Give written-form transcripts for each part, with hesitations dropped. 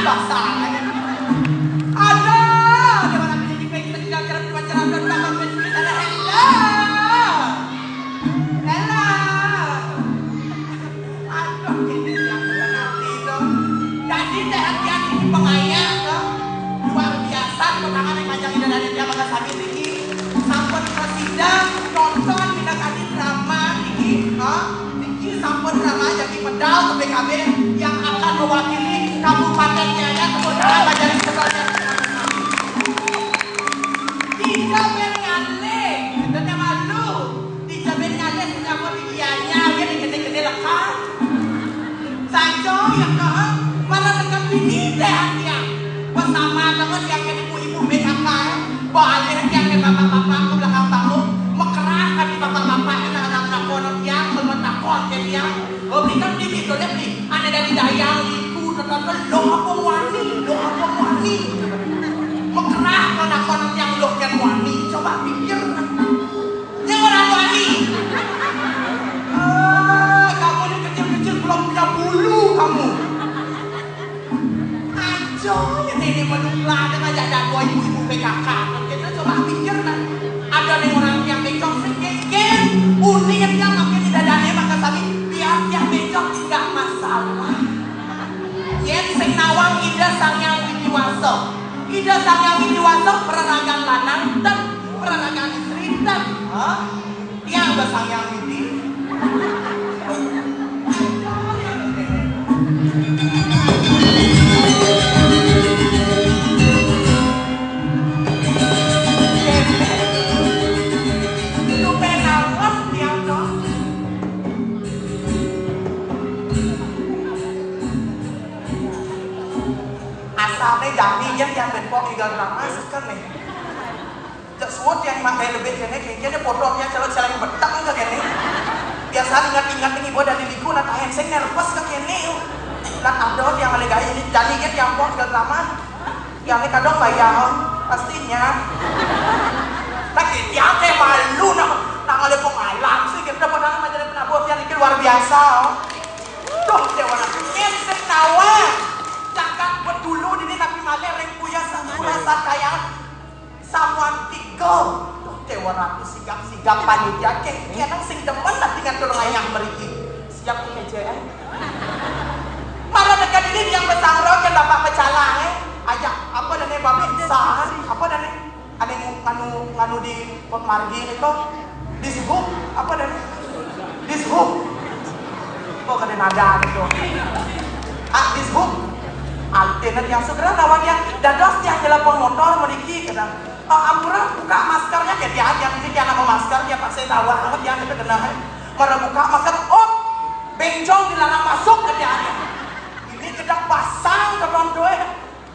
basah. Ada mana pilih pengen tidak cara pacaran dan bakal mencuri ada Ella. Aduh ini yang nanti tuh. Jadi hati-hati ini pengayang tuh. Luar biasa kemenangan yang panjang dari dia maka sami Riki. Sampun presiden nonton minat adi drama Riki. Riki sampun drama jadi medal ke PKB yang akan mewakili Kabupaten Gianyar kemudian Banjaran Setelahnya. Tiga berngale, tentunya malu. Tiga berngale sejauh di Gianyar, dia gede-gede lekat. Sanjo yang kah, malah dekat ini deh hatinya. Bersama dengan yang ibu-ibu BKK, balik yang bapak-bapak ke belakang tamu, mekerahkan di bapak-bapak anak-anak konon yang semetakon yang berikan di video beli, ada dari dayang itu ternyata lo apa wani, mekerahkan konon yang lo yang wani, coba pikir, yang orang wani, kamu ini kecil-kecil belum punya bulu kamu. Ini menunglah dengan ada dua ibu-ibu PKK. Kita coba pikirkan. Ada nih orang yang becok sengken, unik yang makin tidak ada maka sabi biar yang becok tidak masalah. Yen sing nawang ida sang yang winiwaso. Ida sang yang winiwaso peranagan lanang dan peranagan istri dan yang besang yang wini. Asalnya dami yang benpok igal drama sekan nih. Jak suot yang makai lebih kayaknya potongnya calon-calon betak ke kene. Biasa ingat-ingat ini buat dari liku nak henseng nervous ke kene. Nak ada yang lega ini dami yang pok igal drama. Yang ini kadang bayar pastinya. Tapi dia teh malu nak ngale pengalam sih kita padahal menjadi penabuh yang ini luar biasa. Tuh dewa nak henseng nawa. Cakap berdulu ini Nabi Malek rengkuya samura sakaya samuan tiga dewa ratu sigap panitia kayaknya nang sing demen tak tinggal tolong ayah meriki siap ini aja malah dekat ini yang besar yang bapak pecalang ajak apa dan bapak sahan apa dan nganu di Margi itu dishub apa dan dishub oh kada nada itu dishub Altenet yang segera lawannya dados yang jelas motor memiliki kadang ampura buka maskernya kayak dia yang ini dia nama masker dia pakai tawa amat yang kita kenal mana buka masker benjong dilarang masuk ke dia ini kedak pasang ke rondoe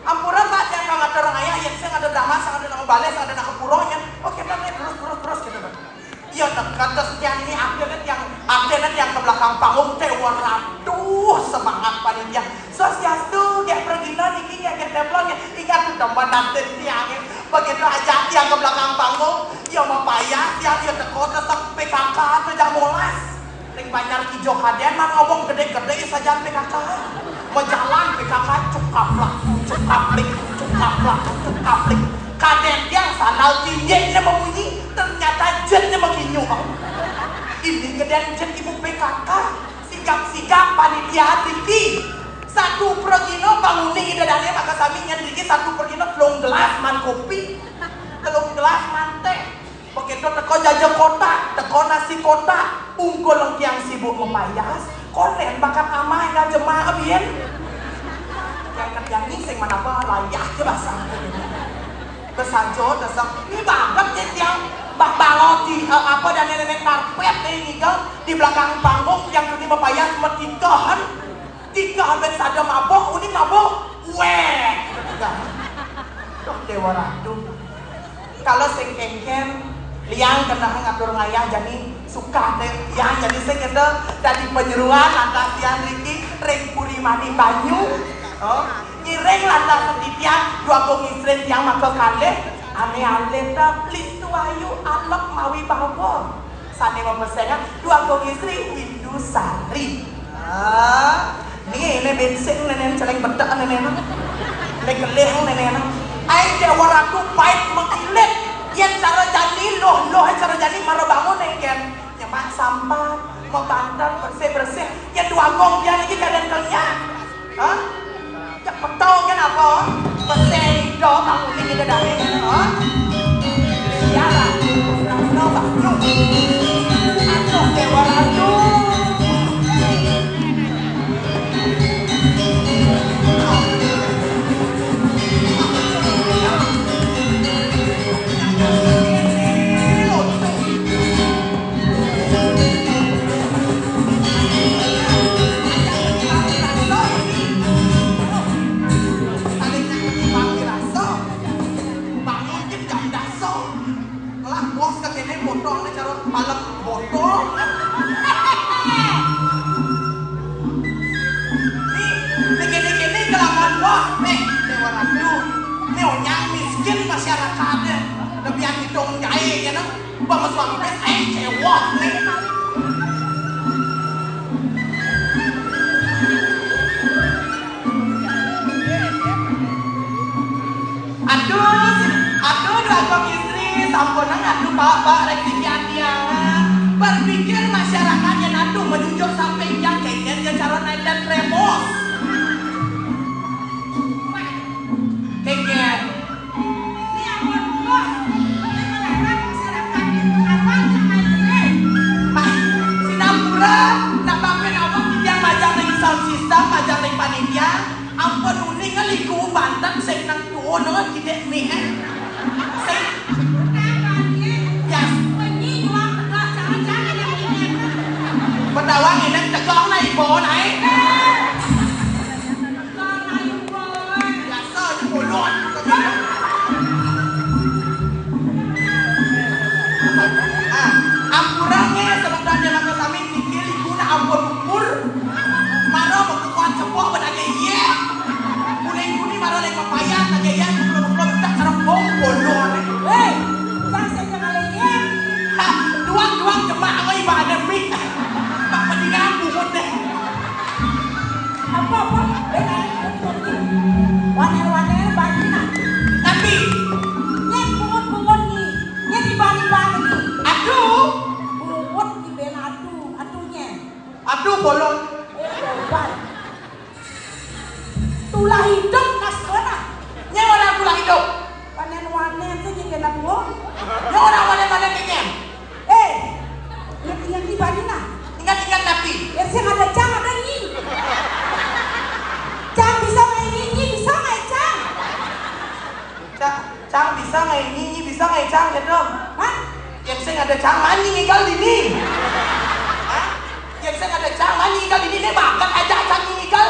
ampura tak yang nggak ada orang ayah yang saya ada damas ada nama balai ada nama puronya oke nanti terus gitu kan iya dekat yang ini Altenet yang ke belakang panggung tewa raduh semangat panitia sosiastu kayak pergi niki kayak templonnya ingat tempat nanti tiang begitu aja yang ke belakang panggung yang mempayah yang dia teko tetap PKK tidak molas ring banyak hijau kaden mah ngomong gede-gede saja PKK menjalan PKK cukaplik kaden yang sandal tingginya membunyi ternyata jennya menginyu ini gedean jen ibu PKK sigap panitia Riki satu pergino bangunin ida dane maka sami nyandriki satu pergino telung gelas man kopi telung gelas man teh begitu teko jajah kota teko nasi kota unggul yang sibuk memayas konen bakat amah yang jemaah bien yang ini sing mana apa layak ke basah besajo desek ini banget yang bak bangot di apa dan nenek karpet ini kan di belakang panggung yang ini mempayas metikahan tiga habis ada mabok, ini mabok, weh, tuh dewa ratu. Kalau sing kengken, liang kena ngatur ngayah jadi suka deh, ya jadi sing itu dari penyeruan lantas yang Riki, ring puri mandi banyu, nyireng lantas setitian dua kong istri yang maka kale, ane please tu ayu alok mawi bawa, sane mempesennya dua kong istri Windusari. Ini bensin nenek celeng bedak nenek Lekeleh nenek ai dewa ratu pait mengilet yang cara jadi loh cara jadi marah bangun kan nyemak sampah mau bantal bersih yang dua gong dia lagi kadang kenyang hah jak petau kan apa bersih do bangun ini ke dalam hah ya lah no bangun aduh dewa ratu malam bodoh nih gini kelakuan bos nih dewa ratu nih orang miskin masyarakatnya lebih yang hidung jahit ya nang bapak suami saya cewek nih aduh dua istri sampunan aduh bapak reksian dia berpikir masyarakatnya aduh menunjuk sampai yang kayaknya cara naik dan remos kayaknya ini apa bos masyarakat itu apa Pak Sinapura nak pakai apa yang majang lagi sound system majang lagi panitia ampun uning liku bantan saya nang tuh no tidak nih saya Petawang ini cekong na ibu này Biasa je mulut Ampurangnya sebenarnya maka kami mikir ibu na ampun ukur Maro mengkukuan cepok benage iya Kuning maro lagi papayat nage iya Kumpul-kumpul tak serempong bodoh Hei, jangan saya jangan lagi Duang cemak aku ibadah mik mendingan bungut deh apa wanel bagi nak tapi nyet bungut nih nyet dibagi nih aduh bungut di ben aduhnya aduh bolong tulah hidup naskona nyewa orang tulah hidup wanel tuh jadi anak gua nyewa orang wanel kenyam yang dibagi nak ingat tapi ya sih ada cang ada nyi cang bisa ngai nyi bisa ngai cang cang bisa ngai nyi bisa ngai cang ya dong hah yang sih ada cang mani ngigal dini hah yang sih ada cang mani ngigal dini nih makan aja cang ngigal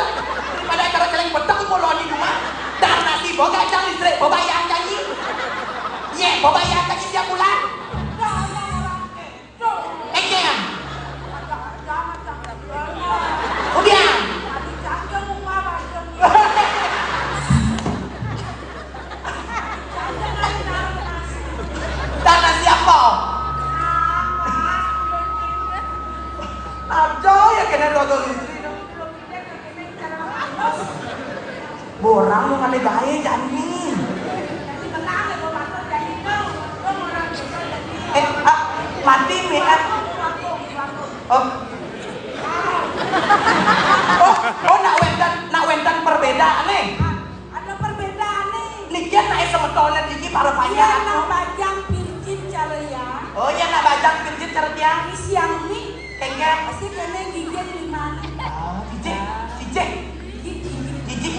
daripada cara celeng betok boloni rumah dan nasi boga cang listrik babayang nyanyi ye babayang nyanyi tiap bulan Ekem Udah. Tanah siapa? Ada ya kena dua istri. Borang mau ngade gaya jadi. Mati mi Oh, nak wendan perbedaan nih. Ada perbedaan nih. Lihat naik semetolnya diki para panjang. Iya, nak bajang pirjin cara ya. Oh, ya nak bajang pirjin cara dia. Ini siang nih. Kayaknya pasti kena gigit di mana? Oh, jijik.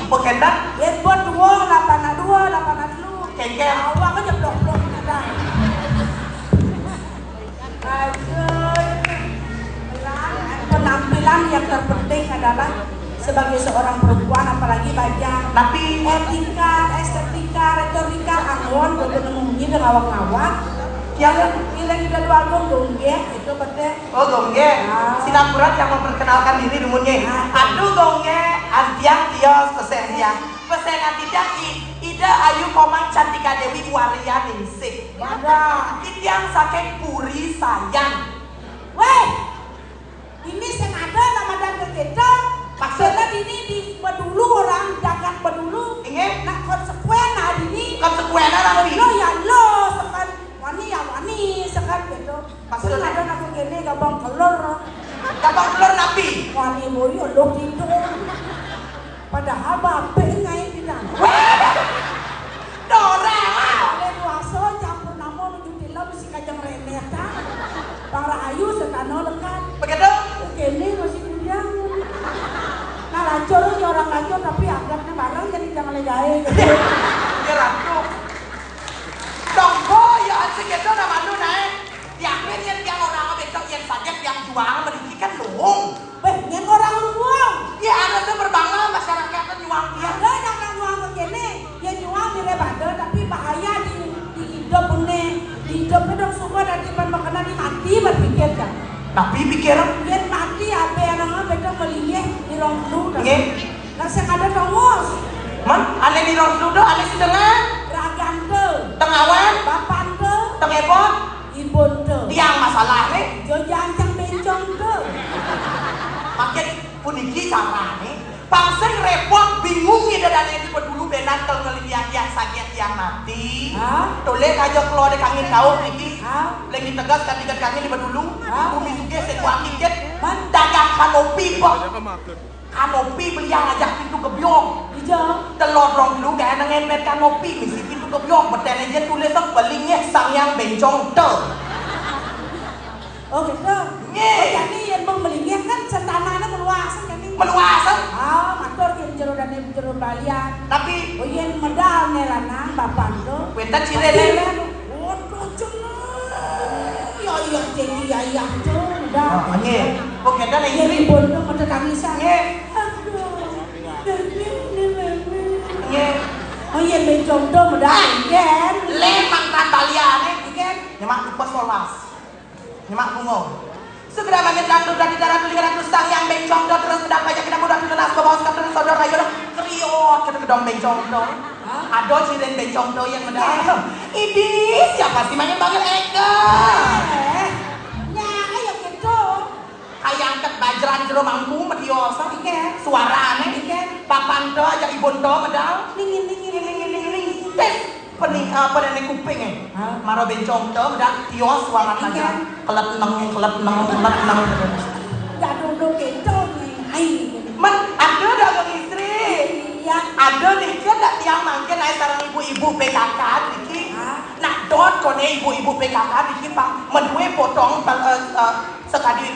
Pokoknya. Ya buat 8 lu. Kayaknya. Awak aja blok-blok ada. Penampilan yang terpenting adalah sebagai seorang perempuan apalagi bajang tapi etika, estetika, retorika angon bodoh nungguin dan awak-awak yang udah dua gonggeng itu betul oh gonggeng Sinapura yang memperkenalkan diri dumunnya aduh gonggeng antiang tios pesen antiang ida ayu komang cantika dewi waria ningsik ada itiang sakit puri sayang weh ini senada Ramadan kekeca maksudnya ini di pedulu orang jangan pedulu ingat nak Apa ngai kita? Doreng. Oleh kuasa campur nama menuju film si kajang rene ta. Bang Rahayu setano lekat. Begitu? Kene masih kuliah. Nah lancor orang lancor tapi anggapnya barang jadi jangan legae. Dia ratu. Donggo ya asik itu nama lu naik. Yang orang besok yang sajak yang juang mendidikan luung. Yang orang luang. Ya ada tuh berbangga masyarakat juang dia. Ada yang juang begini, yang juang di rebade tapi bahaya di hidup ini. Di hidup itu semua dari makanan di mati berpikir kan. Tapi pikir Dia mati apa yang orang betul melingih di ronglu. Nggih. Lah sing ada tongos. Man, ane di ronglu do ane sedengah. Ragam te. Tengawan, Bapan te. tengepot, Ibun te. tiang masalah nih. Jo jancang bencong te. Makin puniki carane pangsing repot bingung ida dan di pedulu benan tel ngeliat yang sakit yang mati. Toleh aja keluar dari kangin kau niki. Lagi tegas kan tiga kangin di pedulu. Bumi suge sekuat tiket. Dagang kanopi kok. Kanopi beli yang ajak pintu kebyong. Ijo. Telur rong dulu kayak nengen kanopi misi pintu kebyong. Bertanya aja tulis belingnya sang yang bencong te. Oh gitu. Jadi yang melingih kan setanahnya meluasan jadi. Meluasan. Matur kirim jero dan jero balian. Tapi Yen medal nih lanang bapak tuh. wenta cirele. Waduh cenah. Ya jadi ya tuh udah. Nge. Kok kita nih Yen ibun tuh mata tangisan. Nge. Nge. Oh yen bencong tuh medal yen. Lemang kan baliane. Ikan. Nyemak lupa solas. Nyemak bungo. Segera banget dangdut dari darah tulingan sang yang bencong do terus pedang pajak kita mudah tunas ke bawah sekalian saudara ayo dong kriot kita kedong bencong do. Ado ciren bencong do yang medal. Ini siapa sih makin banget Eka? Nya ayo gitu. Kayak angkat bajran jero mangku mediosa suara aneh papan do aja ibun do medal. Ning. Tes pening apa nenek kuping maro bencong do medal tios suara aja. Kelap nang. Gaduh gitu nih. Ai. Man, ada dagang istri. Iya. Ada nih, dia tak tiang mangkin naik sarang ibu-ibu PKK niki. Nak dot kone ibu-ibu PKK niki pang medue potong sekali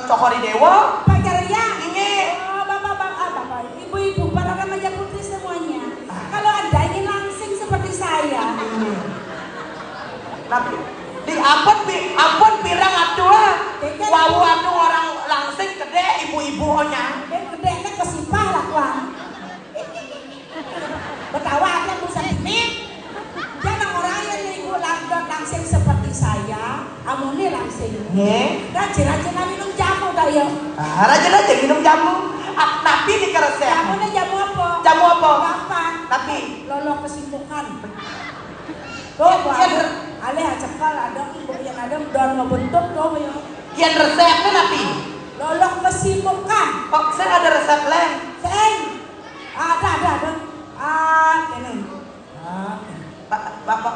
cokori dewa. Pak Jaya. Ini. Oh, bapak, ibu-ibu, para remaja putri semuanya. Kalau Anda ingin langsing seperti saya. Tapi di ampun pirang atuh. Wau atuh orang langsing gede ibu-ibu nya. Gede nek kesipah lah kuang. Betawa kan bisa ini. Jangan orang yang ibu langsing seperti saya. Amune langsing. Nggih. Rajin-rajin minum jamu kayo. Rajin-rajin minum jamu. Tapi di keresep. Jamune jamu apa? Jamu apa? Kapan? Tapi Lolo kesimpukan. Tuh, alih cekal ada yang ada udah ngebentuk tuh ya. yang resepnya napi. Lolo kesimpukan. Oh, saya ada resep lain. Seng. Ada. Ini.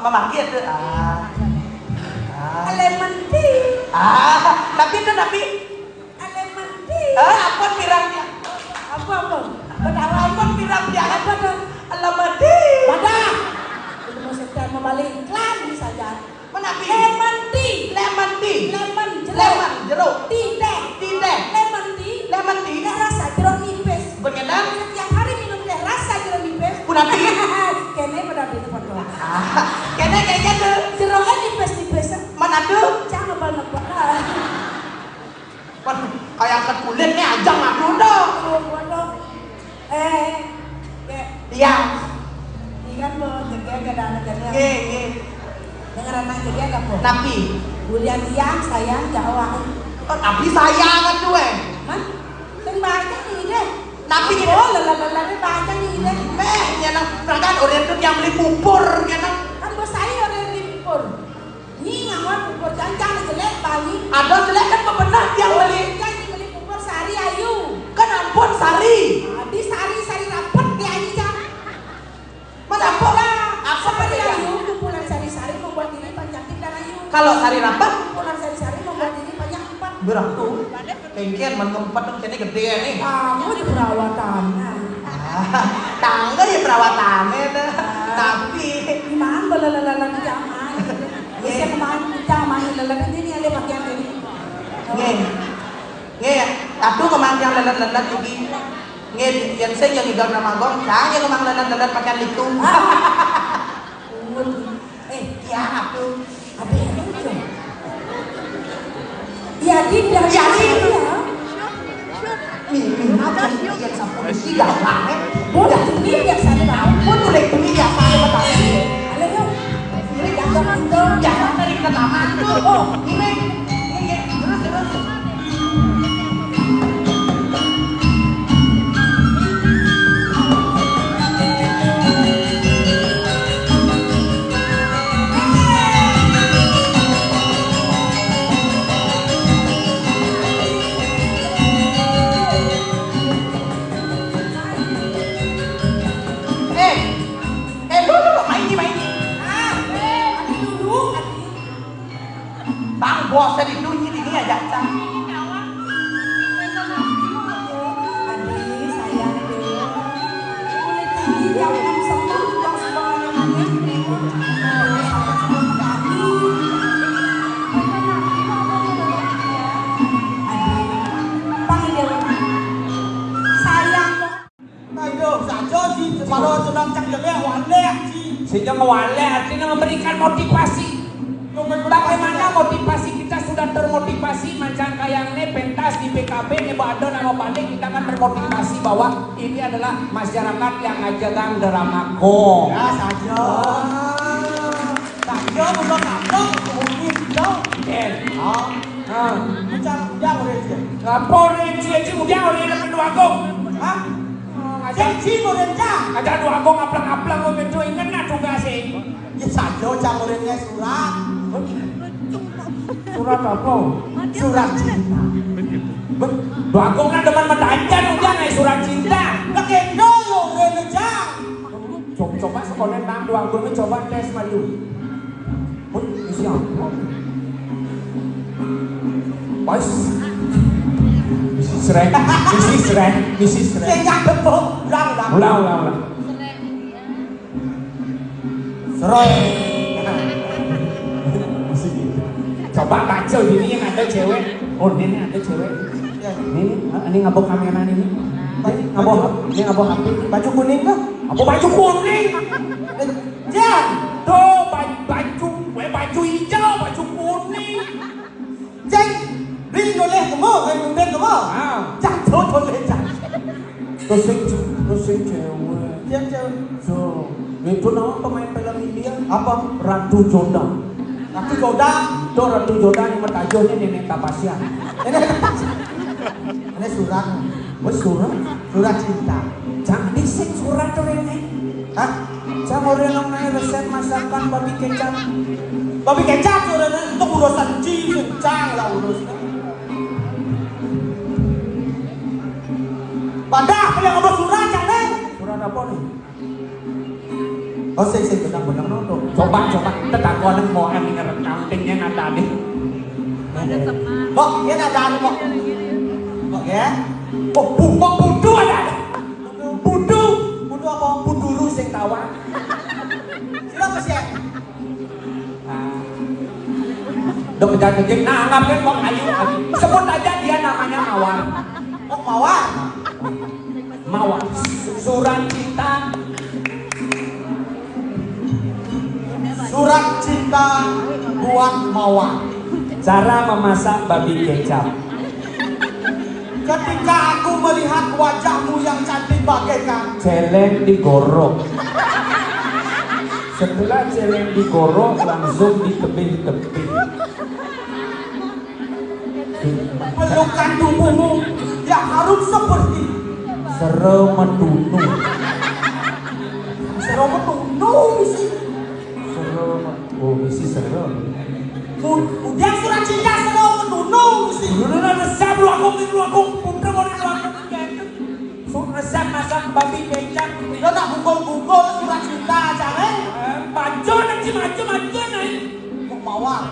Memaki itu. Lemon tea. Tapi itu napi. Lemon tea. Apa pirangnya? Apa? Betawa apa pirangnya? Apa tuh? Lemon tea. Badah. Itu mau sekian membalik iklan saja. Menapi. Lemon tea. Lemon tea. Lemon jeruk. Tea. Lemon tea. Teh rasa jeruk nipis. Begadang. Setiap hari minum teh rasa jeruk nipis. Punapi. Kene pada di tempat doang. Kene kayaknya tuh. Jeruknya nipis. Mana tuh? Jangan nebak. Kayak angkat kulitnya aja ngadu dong. Iya. Ikan mau jaga kadang-kadang. Nggih. Dengar anak jadi agak po. Napi. Bulian tiang sayang jawab. Napi sayangan tuh Hah? Sing baca ini deh. Napi gitu. Lalu baca ini deh. Nyenang kan oriented yang beli bubur nyenang. Kan bos saya orang limpur. Ini ngawal bubur jangan jelek bali. Ada jelek kan bebenah yang beli. Jangan beli bubur sari ayu. Kan ampun sari. Di sari rapet di ayu jam. Mana apa? Apa Sari beda? ayu kumpulan sari-sari membuat diri panjangin dan ayu. Kalau sari rapat Kumpulan sari-sari membuat diri panjang empat. berapa tuh? Kengkian mengempat tuh kene gede nih. Kamu di perawatannya. Tangga ya perawatannya dah. Tapi Gimana lalalan jangan. Bisa kemarin kita main lalalan ini ada bagian ini. Nghe tatu kemang yang lelet-lelet ini. Nghe yang saya yang hidup nama gong, saya kemang lelet-lelet makan litung. Ya aku. Ada yang lucu. Ya tidak. Ya, Iya. Mimi apa yang sampai tidak banget. Udah ini biasa tahu. Pun udah itu biasa ya betul. Ada yuk. Ini jangan itu. Jangan dari pertama tuh. Oh, ini terus. Bang bos tadi itu ini aja cang. Adik sayang deh. Boleh tinggi jangan sombong yang sebenarnya aneh. Panggil dia. Sayang. Ayo, saja sih, kalau sedang cakapnya waleh sih. Sehingga waleh artinya memberikan motivasi. Bagaimana motivasi kita sudah termotivasi macam kayaknya pentas di PKB nih ada nama balik kita kan termotivasi bahwa ini adalah masyarakat yang ngajagang drama kong. Ya saja. Saja belum kapok, mungkin dong. Macam yang orang Lapor ini kemudian orang yang kedua kong. Hah? Janji orang cang. Ada dua kong aplang-aplang itu ingat nak tugas sih. Ya saja cang orangnya surat. Surat apa? Surat cinta. Dua kong nak depan mendajan udah nih surat cinta. Nakendo yo orang cang. Coba sekolah tentang dua kong ini coba tes maju. Isi apa? Pas. Misi Shrek. Saya tepuk, ulang. Serai. Coba baca ini yang ada cewek. Oh ini ada cewek. Ini ngabok kamera ini. Ini ngabok HP. Baju kuning kah? Apa baju kuning? Jang. Tuh baju hijau, baju kuning. Jang. Beli noleh kamu, beli kamu. Jang tuh noleh jang. Terus cewek. Jang cewek. So, itu nama pemain film India. Apa? Ratu Joda. Ratu Joda. Tuh Ratu Joda yang bertajuknya Nenek Tapasya. Ini surat. Surat Cinta. Jangan disik surat tuh ini. Hah? Jangan orang naik resep masakan babi kecap. Babi kecap surat itu urusan cincang lah urusan. Padahal yang ngomong surat jangan. Surat apa nih? Oh sih benar-benar nonton. Coba kita takut mau yang accountingnya ada nih. Bok, dia ada anu bok. Bok ya. Oh, budu ada. Budu apa? Buduru sing tawa. Siapa sih? Dok kejar-kejar, nah anggapnya kok ayu. Sebut aja dia namanya Mawar. Oh Mawar. Mawar. Surat cinta. Surat cinta buat Mawar. Cara memasak babi kecap. Ketika aku melihat wajahmu yang cantik bagaikan Celeng digorok. Setelah celeng digorok langsung ditebing-tebing. pelukan tubuhmu yang harus seperti Seremetunu. Serometunu sih. Oh, misi serem. Yang surat cinta serometunu sih. Dulu resep lu aku putra mau resep masak babi kecap. Lo nak bungkul-bungkul surat cinta jangan. Baju nanti maju nih. Mawar,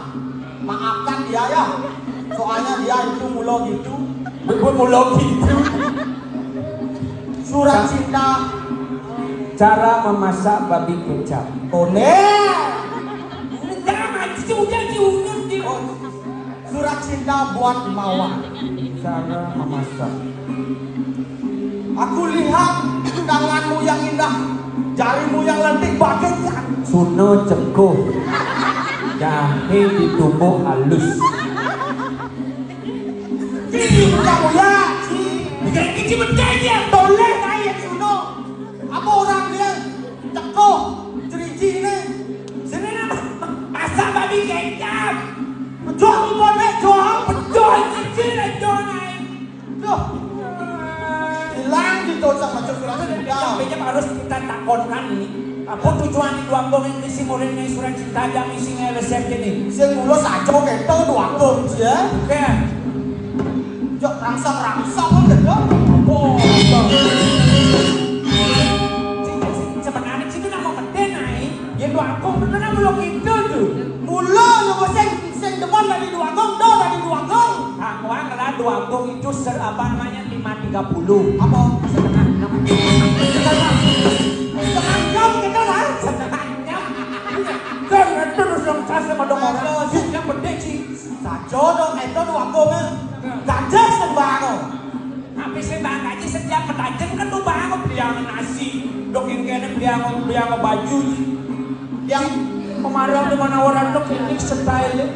maafkan dia ya. Soalnya dia itu mulo gitu. Mulo gitu. Surat cinta. Cara memasak babi kecap. Jangan cium. Surat cinta buat Mawar. Cara memasak. Aku lihat tanganmu yang indah, jarimu yang lentik bagaikan Suno cekoh. Jahe ditumbuk halus. kamu ya. Bikin kecil berjaya. Toleh naik Suno. Apa orang dia cekoh, ceriji ni. Sini nama masak babi kecap. Jual buat jual. Betul kecil lah jual naik. Loh, hilang gitu sama surat cinta. Sampainya harus kita takonkan ini. Apa tujuan di dua gong ini si murid ini surat cinta yang isinya resep ini. Sing mulo saco keto dua gong ya. Oke. Jok rangsang kan gitu. Oh, sebenarnya situ nama gede naik. Ya dua gong itu nama lo gitu tuh. Mulo yang sing depan dari dua gong, do dari dua gong. Uang adalah dua gong itu apa namanya 5.30. Apa? Setengah jam. Setengah jam gitu lah. Setengah jam. Jangan terus dong saya sama dong orang. Yang gede sih. Saco dong itu dua gong. Gajah sembako. Habis sembang aja setiap petajen kan tuh bangun beli yang nasi. Dokin kene beli yang baju. Yang Kemarin di mana orang tuh ini style.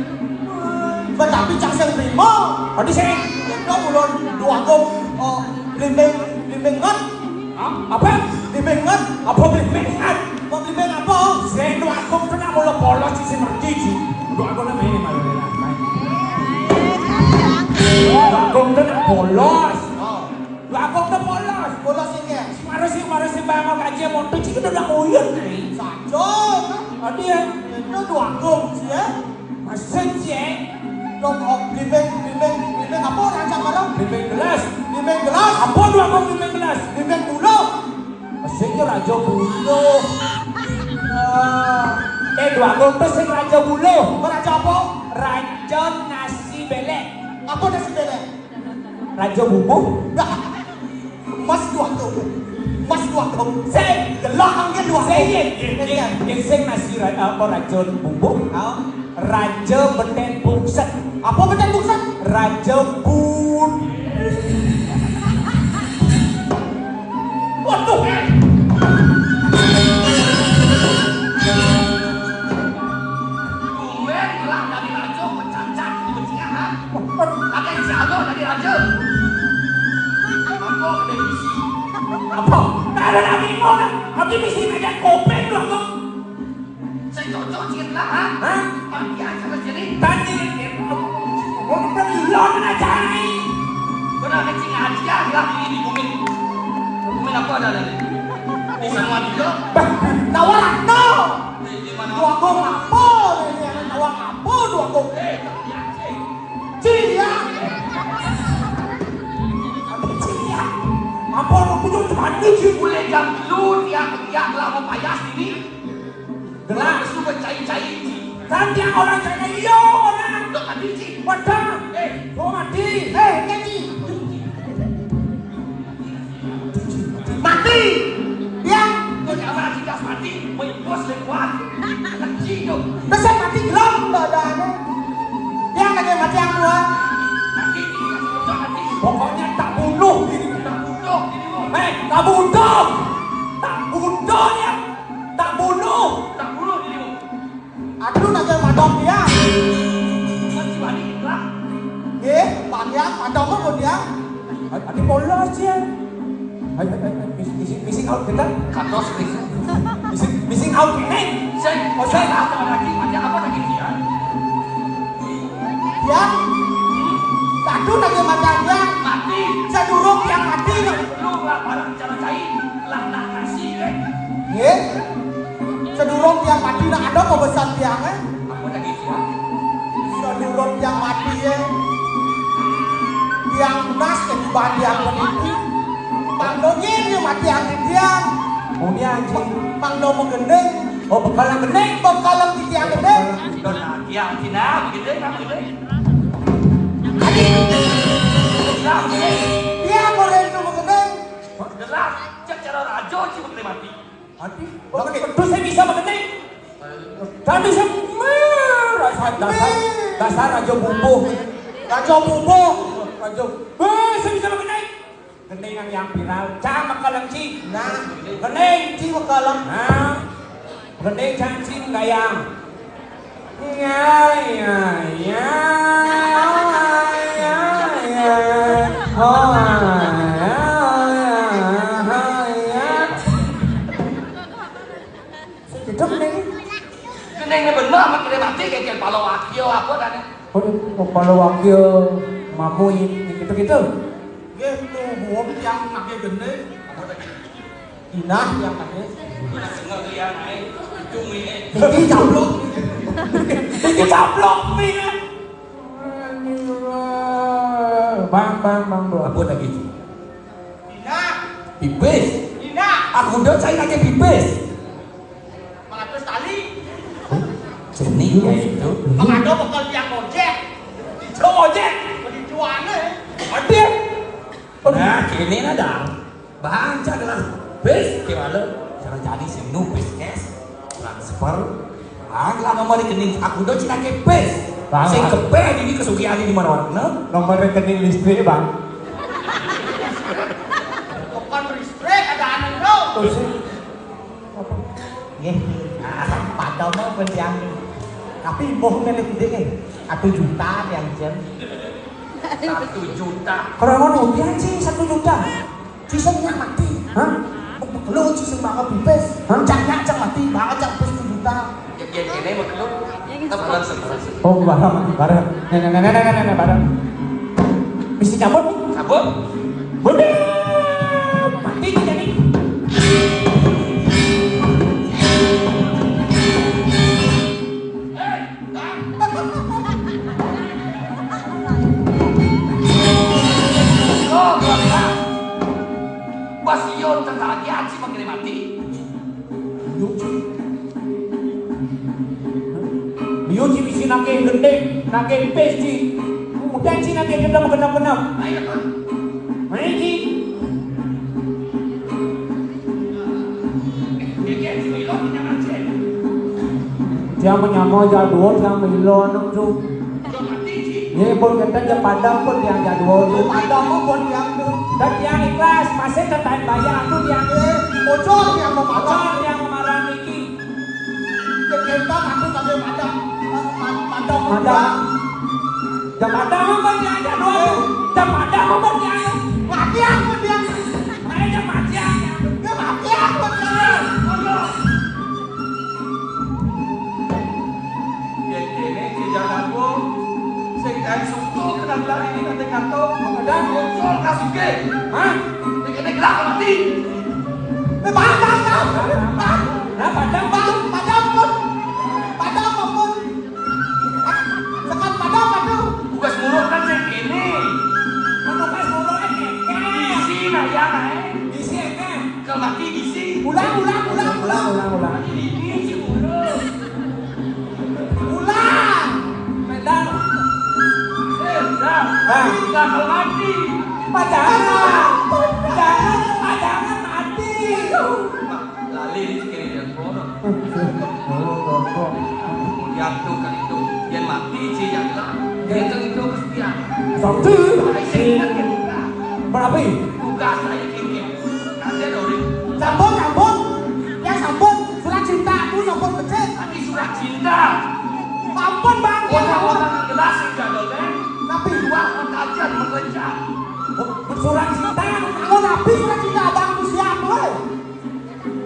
Tapi cak sing primo. Tadi saya Itu mulon dua gong. Oh, limbing ngot. apa? Limbing ngot. Apa beli bengat? Mau limbing apa? Saya dua gong tuh nak mula polos sih seperti sih. Dua gong nama ini malu lah. Dua gong tuh nak polos. Oh, Dua gong tuh polos. bolos ini. Marah sih bangun kaji mau tuh kita udah uyun nih. Saco. Tadi ya Itu dua gong sih ya. masen sih. Dong limbing apa rancang malam? Limbing gelas. Limbing gelas. Apa dua gong limbing gelas? Limbing bulu. Maksudnya raja bulu. Dua gong tuh sing raja bulu. Raja apa? Raja nasi belek. Apa nasi belek? Raja bumbu. Mas dua gong. Mas dua gong. Saya Gelah angin dua gong. yang sing nasi apa raja bumbu. Raja beten bungset. Apa beten bungset? Raja bun. Waduh. Tumben gelang dari raja mencacat di becingan ha. Kakek siapa dari raja? Apa ada misi? Apa? Tak ada lagi mau. Tapi misi medan kopeng dong kok. Saya cocok sikit lah ha. Hah? Pagi aja ke sini. Tadi mau belon aja nih. Benar kecing hadiah ya ini bumi. Bumi apa ada dari? Di semua juga. Nawaran no. Di mana? Dua gong apa? Nawang apa dua gong? Ciri ya. Apa orang punya tadi sih? Boleh jam dulu tiap lah mau payas ini. Gelas. Gelas lu bercair-cair. Kan yang orang sana iya orang. Dok tadi sih. Wadah. Kau mati. Nyanyi. Mati. Yang Kau jangan tidak mati. Bos lewat. Kecil dong. besar mati gelap badannya. Yang lagi mati yang dua. Mati ini cocok mati. Pokoknya tak bunuh ini. Tak bunuh ini mau. Tak bunuh. Tak bunuh ya. Tak bunuh. Tak bunuh ini mau. Aduh lagi madam dia. Masih balik lah. Panjang madam pun dia. Ada polos ya. Missing out kita. Katos please. Missing out ini. Saya apa lagi? Ada apa lagi dia? Ya. Aduh lagi madam dia. Mati. Sedurung yang mati. Lu lah barang cara cair. Lah nak kasih eh. Sedurung yang mati nak ada kau besar tiang Apa lagi dia? Sedurung yang mati yang nas ke bahan yang begitu. Pangdonya dia mati yang dia. Punya anjing. Pangdo menggendeng. Oh bekalan gede. Bekalan di tiang gendeng. Dona yang Cina begitu kan begitu. Dia Dia boleh itu menggendeng. Jelas, cak cara rajo sih mengenai mati. Mati? Terus saya bisa mengenai? Dan bisa dasar rajo bumbu. Rajo bumbu. Rajo. Saya bisa mengenai? Geneng yang viral. Cang makalang ci. Nah, Geneng. chi makalang. Nah. Geneng cang ci gayang. Ya. Genengnya bener mengenai mati kayak palau wakil apa dan Kalau wakil mamuin gitu-gitu. Gitu, buah yang pakai geneng. Inah yang pakai. Udah dengar tuh yang cumi Tinggi cablok. Tinggi cablok nih. Bang, apa lagi? Inah, Pipis. Inah. Aku udah saya lagi pipis. Mengatur tali. Seni ya itu. Mengatur pekerja ojek. Ojek. Dijualnya. Ada. Nah, kini ada. Baca adalah bis gimana? Cara jadi senu bisnis transfer. Lama mari kening aku udah cina ke bis. Sing kepe ini kesugihan di mana-mana. Nomor rekening listrik bang. Bukan listrik, ada aneh dong. Terus Nggih. Nah, padahal mah penjang. Tapi bohong melek gede kan. 1 juta yang jen. 1 juta. kalau mau nubian sih 1 juta. Sisanya mati. Hah? Lu sisa banget bibes. Cangnya cang mati, banget cang 1 juta. Ya kene mah lu. Tabaran sebaran. Oh barang. Nenek barang. Mesti cabut. Cabut. Boleh. Mati jadi. Oh, berapa? Basion ketagihan sih mengenai mati. Yuji bisi nake gendeng, nake pesi. Udah sih nake genap. Ayo kan. Maiki. Dia sih lo punya macet. Dia menyamai jadwal yang milon tu. Udah mati sih. Ye pun kata dia padam pun yang jadwal tu. Ada mau buat yang tuh. Dan yang ikhlas masih tetap bayar tu yang Bocor yang mau makan. bocor yang memarah Niki. Kita aku tadi padam. Padam. Jam padam apa dia jadwal tu? Jam padam apa dia? Mati aku dia. Mana jam mati ya? Mati aku dia. Ya kene si jalan gua. Sing kae suku kenal lari ini nanti kantor. Dan konsol kasuke. Hah? Dia kene gelak mati. Padam. Nah padam Padam pun. Sekat padam. Tugas mulut kan sing kene. Menukas mulut keke. Isi nah ya nae. Isi keke. Kalau mati isi. Ulang. Ini si mulut. Medang. Dah. Ah. Dah kalau mati. Jangan mati. Lali ni si kene dia kono. Lihat tu kan itu. Yang mati si yang gelak. Yang itu kesepian. Satu. Saya ingat kan kita. Berapa? Tugas saya kene. Ada orang. Sambung. Yang sambung. Surat cinta aku sambung kecil. Tadi surat cinta. Ampun bang. Orang-orang yang gelas yang jadol deh. Nabi. Dua mentajan mengejar. Surat cinta. Kalau nabi surat cinta abang tu siap weh.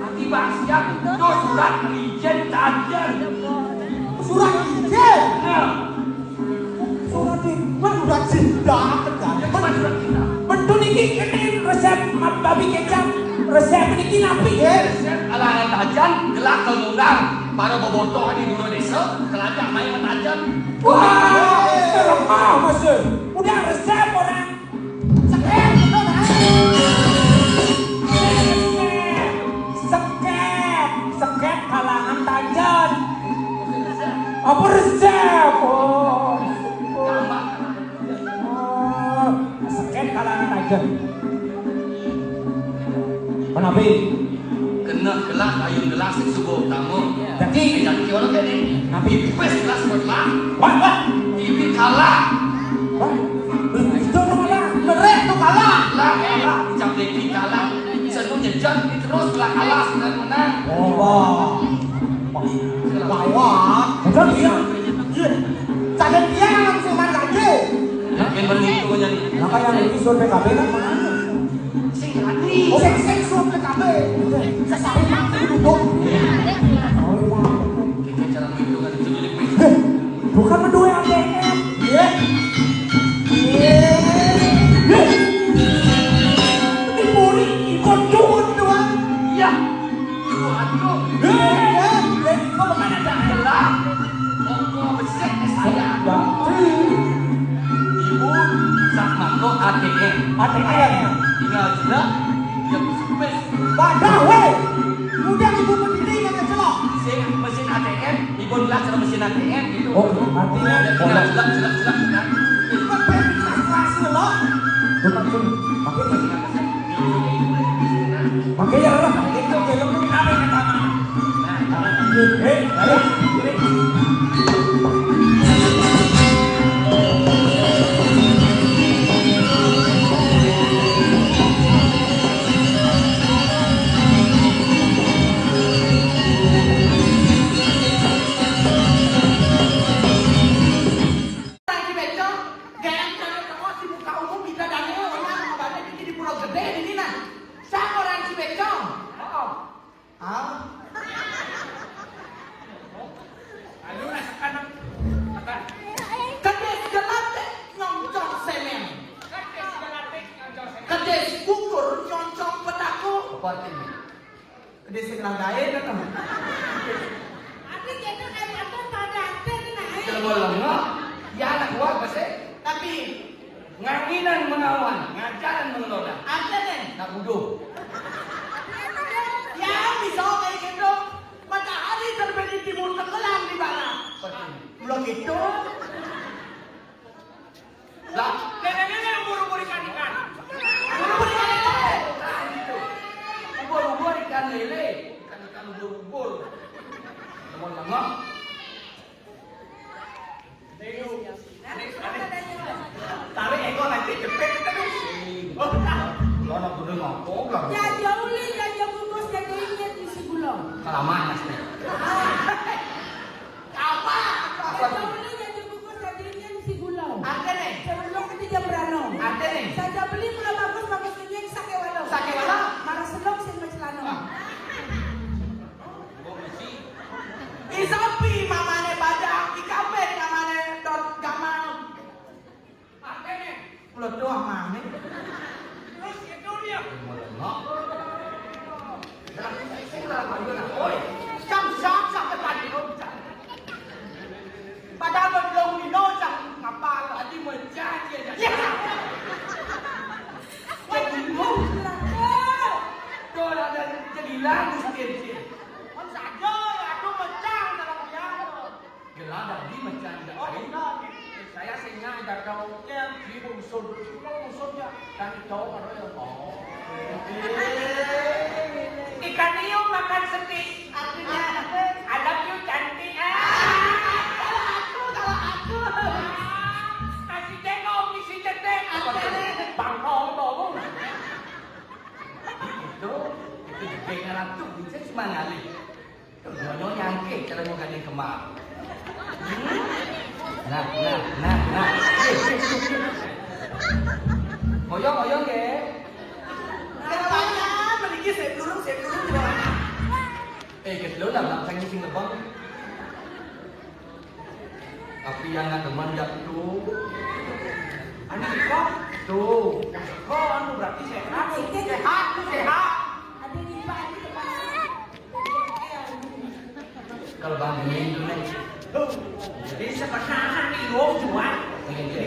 Nanti bang siap itu surat ijen tajan. Surat izin. Nah, Surat cinta. dia bukan surat cinta. Betul niki kene resep babi kecap. Resep niki napi. Alangan tajan gelak kemunang. Para bobotoh di dulu desa kelajak main mentajan. Wah, terlemah masuk. Udah resep orang. Sekian. Seket kalangan tajan. Apa resep? Seket kalangan tajan. PKB. Kena gelas ayam gelas subuh tamu. Jadi Jadi orang ini nabi wes gelas berlah. wah TV kalah. itu malah merek tuh kalah. Lah jam TV kalah. Senu nyejan terus lah kalah dan menang. Oh, lawak. Betul dia. Saya dia langsung main aja. Yang berlindungnya nih. Maka yang isu PKB kan mana? Sing hati. Oh, sing suruh PKB. Sesari mati duduk. Kita cara melindungan itu milik milik. Bukan mendua ATM. Iya. Dipuri ikut cuan doang. Ya. Tuhanku. Kok mana ada Gelah. Ngomong besek saya. Ibu sama kok ATM. ATM. Tinggal jelas. Yang supes. Wadah, weh. Udah ibu berdiri nggak celok. Sing mesin ATM. Ibu gelas cara mesin ATM gitu. Oh, artinya Tinggal jelas. Bukan baby kelas celok. bukan sih. Makanya lah, itu film itu apa yang pertama? Dia sekarang gaya kan? Adik kita kayak apa pada nih. Kalau bolong nggak, ya anak gua pasti. Tapi nganginan menawan, ngajaran mengelola. Ada nih. Nak bodoh. Ya bisa kayak gitu. Matahari terbit di timur tenggelam di barat. Belum itu. Lah, nenek-nenek yang buru-buru ikan ikan. Buru-buru ikan lele. Nah, itu. Buru-buru ikan lele. Ikan buru-buru. Mau nggak? Tarik ekor nanti cepet terus. Oh, lo nak buru ngopok lah. Ya jauh li, ya jauh bungkus jadi ingat isi gulung. Kalaman mas nih. Apa? Ya jauh li, ya jauh bungkus jadi ingat isi gulung. Ada nih. Sebelum ketiga berano. Ada nih. Saya beli pula bagus ini sake walau. Sake walau? Marah selok sih macelano. Isapi mamane badak, ikape mamane dot gamal. Ada nih. Mulut doang mane. Terus itu dia. Cam sak sampai tadi ojak. Padahal belum dinojak ngapal tadi menjanji aja. Ya. Jadi lu. Tuh ada jadi lagu sendiri. Kan saja aku mencang dalam piano. Gelar tadi mencang dalam. Saya sengaja ada tahunya di unsur-unsurnya dan itu ada yang mau. Ikan hiu makan setik, artinya ada hiu cantik. Kalau aku kasih tengok isi cetek, bangkong dong. Itu dengan itu bisa cuma ngalih. Kemudian nyangke cara mau gandeng kemar. Nah. Oyong ya. Kenapa? Pergi saya dulu di bawah. Gitu lah, langsung sing lebang. Tapi yang nak teman jak tu. Anak kok tuh. Kok anu berarti sehat. Sehat. Ada di depan di depan. Kalau bangun itu nih. Jadi sebenarnya nih lo jual.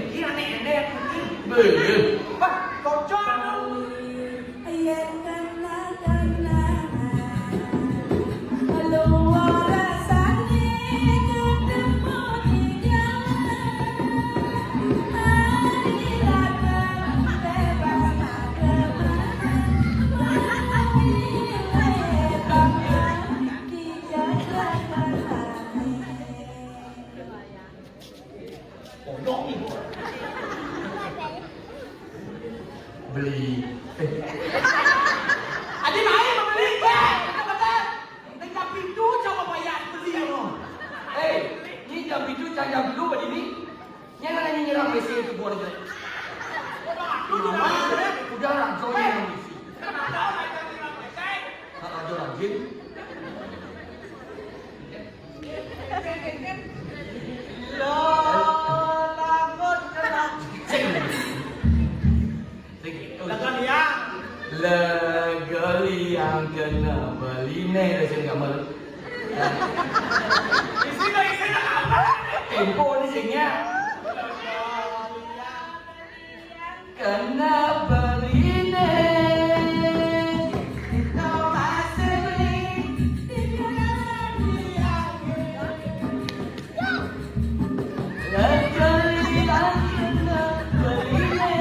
Kira nih ende Belum. Pak, kocok. Ayat kena halo rasane ketemu di jalan hari rata bebas tak kemana. orang jelek. Udah rajo yang mengisi. Rajo rajin. Legali yang kena beli nih dari sini kamu. Isi apa? Tempo di sini ya. Kena beli nih. Legali yang kena beli nih.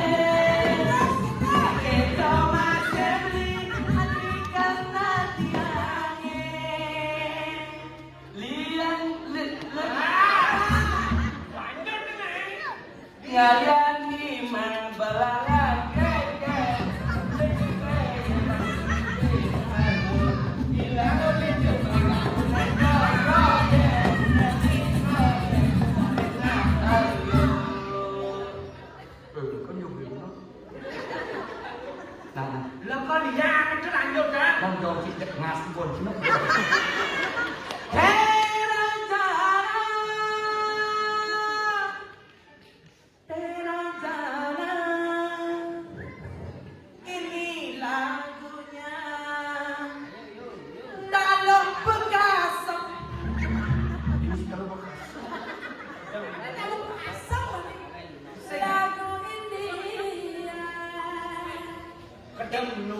Ngalian di mabalangan Là con thì ra cái chỗ làm vô cả. Con cho chị đẹp ngạt buồn chứ nó.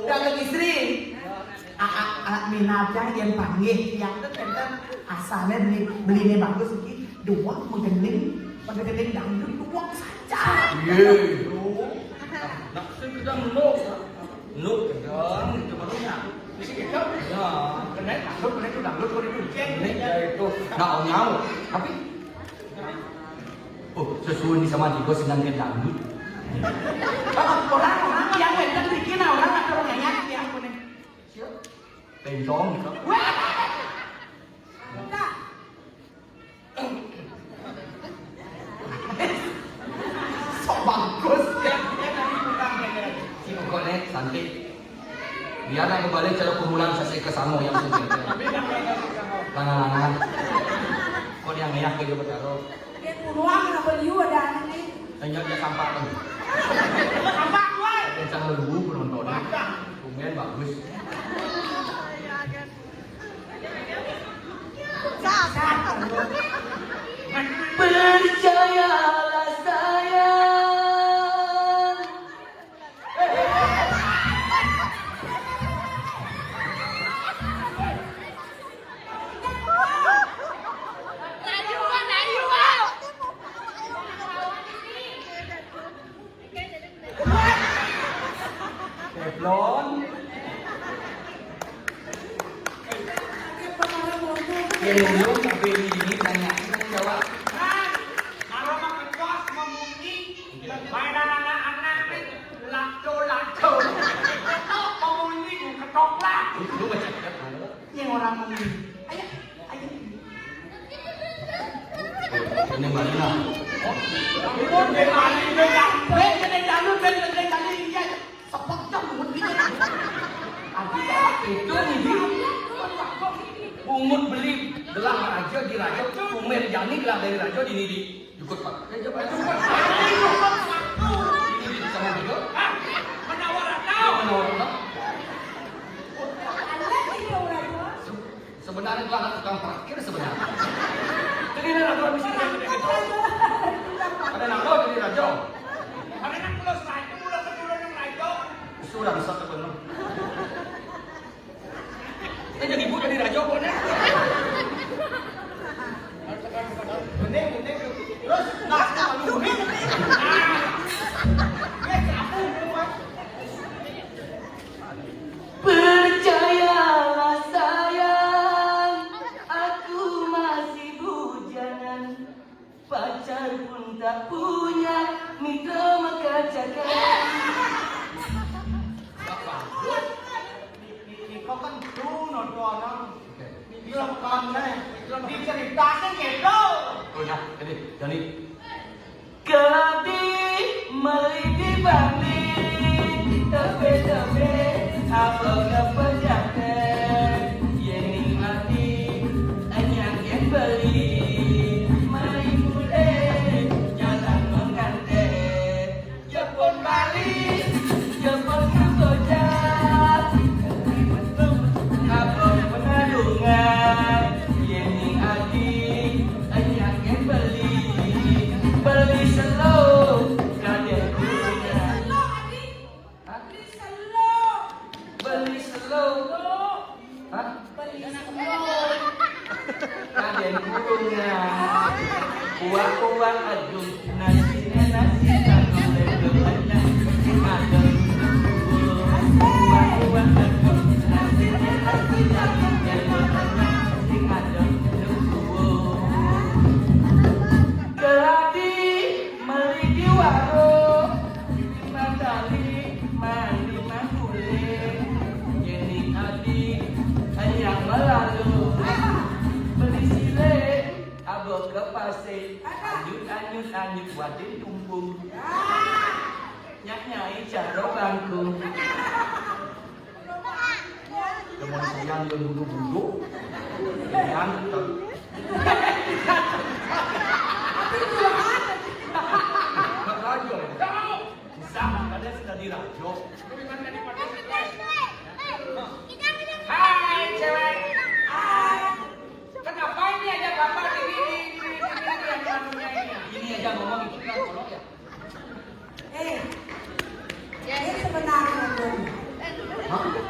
Kalau istri, minatnya yang panggil, yang itu tentang asalnya belinya bagus sedikit, dua mengening dangdut dua saja. Iya. Nak sudah menuk kedang itu barunya. Di sini kan? Ya, kena dangdut itu. Nak nyau, tapi sesuai nih sama Diko sedang dangdut. Orang yang nggak bikin orang atau orang yang aku nih. Bencong gitu. Sok bagus ya. Si pokoknya santai. Biar nak kembali cara pemulaan saya ke sana yang sudah. Langan. Kau yang ngayak ke juga taruh. Dia puluhan kenapa liu ada nih? Hanya dia sampah kan. Apa gue? Kencang lebu penontonnya. Lumayan bagus. Percayalah sayang. Teflon. Belum sampai ini tanya jawab. Kalau makan kos memunyi, mainan anak-anak laco. Memunyi ketok lah. Lu baca chat halo. Yang orang ini. Ayo. Ini mana? Ampun, balik dengan Kedai jalur iya. Sepok jam mungkin. Itu nih dia. Pungut beli gelang raja di raja, kumer jani gelang dari raja di nidi. Ikut pak. Ini sama juga. menawar atau Sebenarnya itu anak tukang parkir sebenarnya. Jadi ini raja di sini. Ada nama jadi raja. ada nak pulau selain pulau kedua yang raja. Sudah bisa ketemu. Kita jadi ibu jadi raja pun ya. Bening. Terus nak kalau bening. Percayalah sayang, aku masih bujangan. Pacar pun tak punya, mitra maka jangan. Kau kan dulu nonton. Belum kan nih. Belum diceritakan gitu. Oh ya, jadi keladi balik tebe abang kepejakan yening hati anyang yang beli mari mude jalan mengante jepun balik jepun kegojak abang penadungan yening hati anyang yang beli slow kaden punya beli slow hah kaden punya uang adun nasi kandung lebelannya ada uang adun nasi kandung lebelannya ada geladi meli di warung mandali mandi mandule yening adik yang melalu beli sile abang ke pasir anyut wadin tumpung nyai caro bangku Demon siang yang bulu-bulu. Yang rajo. Bisa ada sudah di rajo. Hai cewek. Hai. Kenapa ini aja bapak ini yang manunya ini? ini aja ngomong itu kan tolong ya Ini sebenarnya Hah?